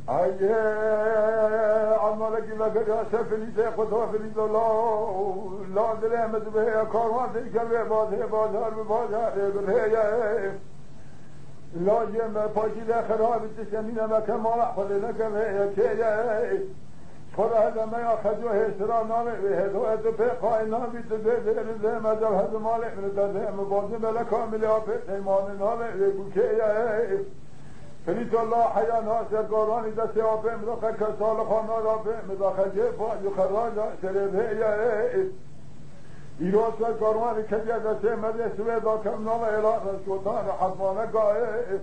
اگه عمالکی وقت یا فلیده خدا فلیده لا دل احمد به کاروان دیگر به بازار به بازار به لا جمع پاکیده خراب تشمینه مکمال خود نکمه که خدا هذا ما يأخذه هسرا نامه وهذا اتفاق نامه تدرس زي ما جاب هذا مالك من ده مبادئ بلا كامل أفق إيمان نامه يقول كي فريد الله حيا ناس قرآن إذا سيافه مدخل كسال خانه رافه مدخل جفا يخراج سرده إيراس قرآن كجا دسته مده سوى دا كم نامه إله رسولتان حضمانه قائه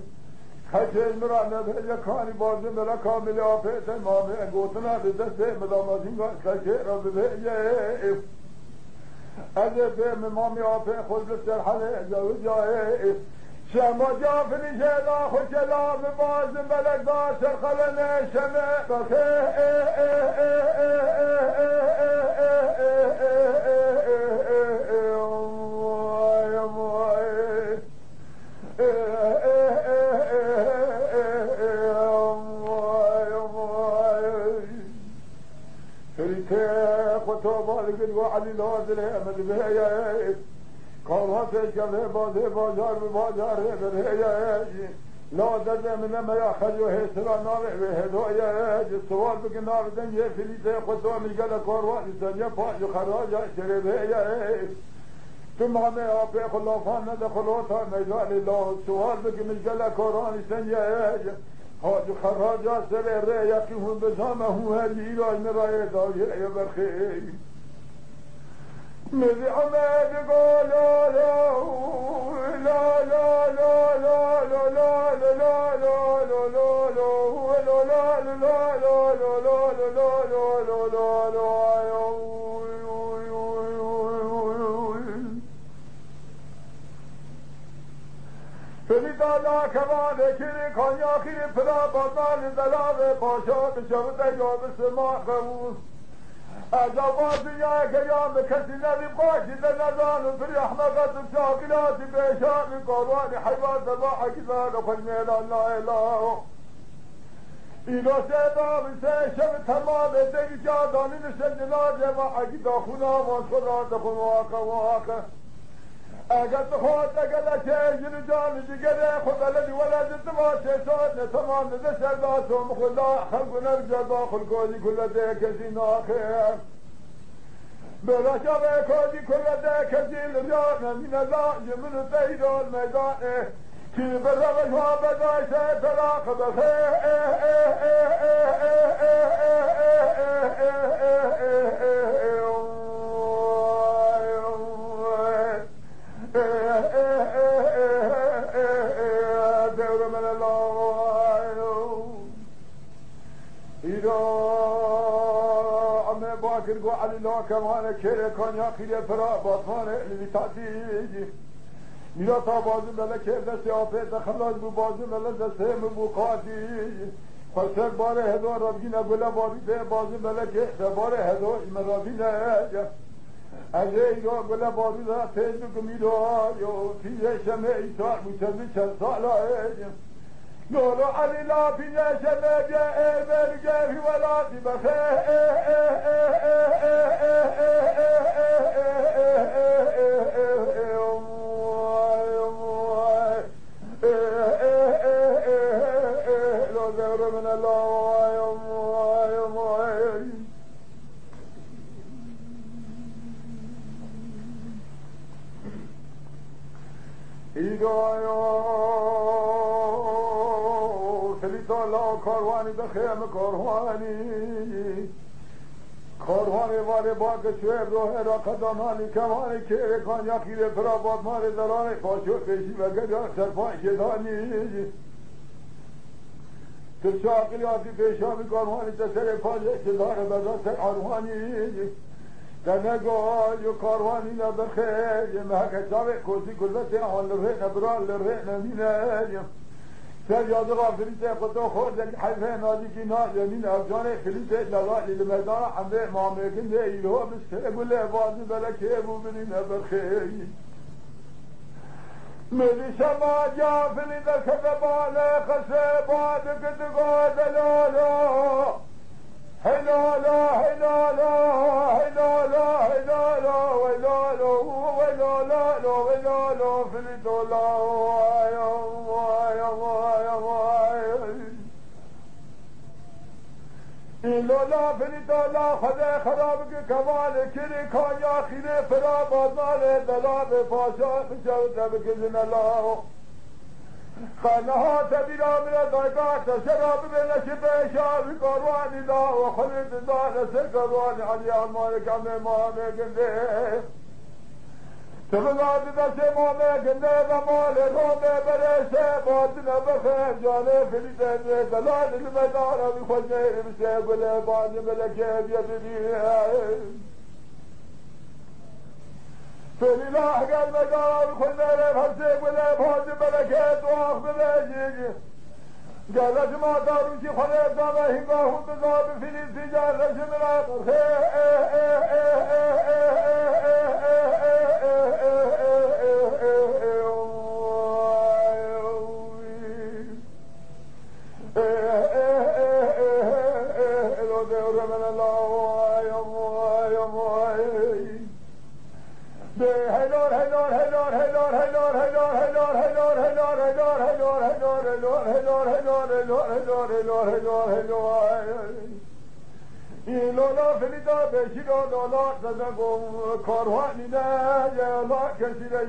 خشم را نبهی کاری بازی ملا کامل آفت مامه گوتنا دسته مدامازین خشم را بهی از به مامی آفت خود بسر حله جاوی جای شما جافنی شلا خوشلا بباز ملک داشر خلنه شمه وعلي لازل احمد بهي قالت جبه بازار ببازار بهي لا درد من ما ياخذ هسرا نار بهدايا السؤال بكنار دنيا فليته خطوه ميقال كاروان الدنيا فاج خراج شربهي ثم ما ابي خلافان دخلوها ميدان الله السؤال بكميقال كاروان الدنيا حاج خراج سر يقيهم بزامه هذه لا نرايه داير يا برخي مذ عماد قال لا لا لا لا لا لا لا لا لا لا فلذا كمان كري كان ياخير فلا بطال دلاله باشا بشوت ايام السماء غوث أجابات يا كيام كسي نبي قاشي لنزان في أحمقات الشاكلات بيشان قروان حيوان تباح كذا لخجمين الله إله إذا سيدا بسيشم تمام دي جاداني نسجنات جماعة كذا خنا وانصرات خواقا اگر خود اگر چه جان دیگر خدا لدی ولد تماش شاد تمام ده سرداتم خدا خلق نرجع داخل کوزی کل ده کسی ناخر بلا شب کوزی کل ده کسی لجان من الله من تیدال میدان کی برای شما بدای سه طلاق باكر على الله كمان كير كان ياخير فرا باطمان اللي تعطيه ميلا تابازم بلا كير دست يافت خلاص ببازم بلا دست مبوقاتي فسر باره هدو ربنا بلا باري ده بازم بلا كير باره هدو مرابينا اجي يو بلا باري ده تيجو كميلو يو في شمع إيساء متبي شرطالا نورو علي لا في شمع جاء برجع في ولاتي من الله کاروانی بخیم کاروانی واره باگ شویب روح را قدانانی کمانی که کان یقیر فراباد مال درانی پاشو پیشی و گجان سرپان شدانی تشاقلیاتی پیشامی کاروانی تسر پاش شدار بزا سر آروانی در نگاه یو کاروانی نبخیر محک چاوه کوسی کلت آن لره نبران لره نمینه سر یاد غافلیت خدا خود یک حیفه نازکی نازنین افجانه خلیت لغالی لمدان حمده مامکن ده ایلو بسته گل عبادی بلکه بو بنین برخی ملی شما جافلی در کدبال خسه باد کدگاه دلالا این لولا فلیدالا خدا خراب که کمال کلی کانیا خیره فرا بازار دلاب پاشا بشود ربک زنالله خانها تبیرا من دایگاه شراب بلش بشار کاروانی دا و خلد دا نسر کاروانی علی آمار کم مامه گنده تبغاد دست مامه گنده و مال رومه برسه بادن بخیر جانه فلیدن دلال المدارا بخوش نیر بسه گله بانی ملکه بیدی فلیله اگر مدارا بخوش نیر بسه گله بانی ملکه دعاق بلجیگ گلت ما داروشی خونه دامه هنگاهون بزاب فلید سیجار رشم راقر این لولا فلیدا بشیرا لولا زدگم کاروانی نه یا لا کشیره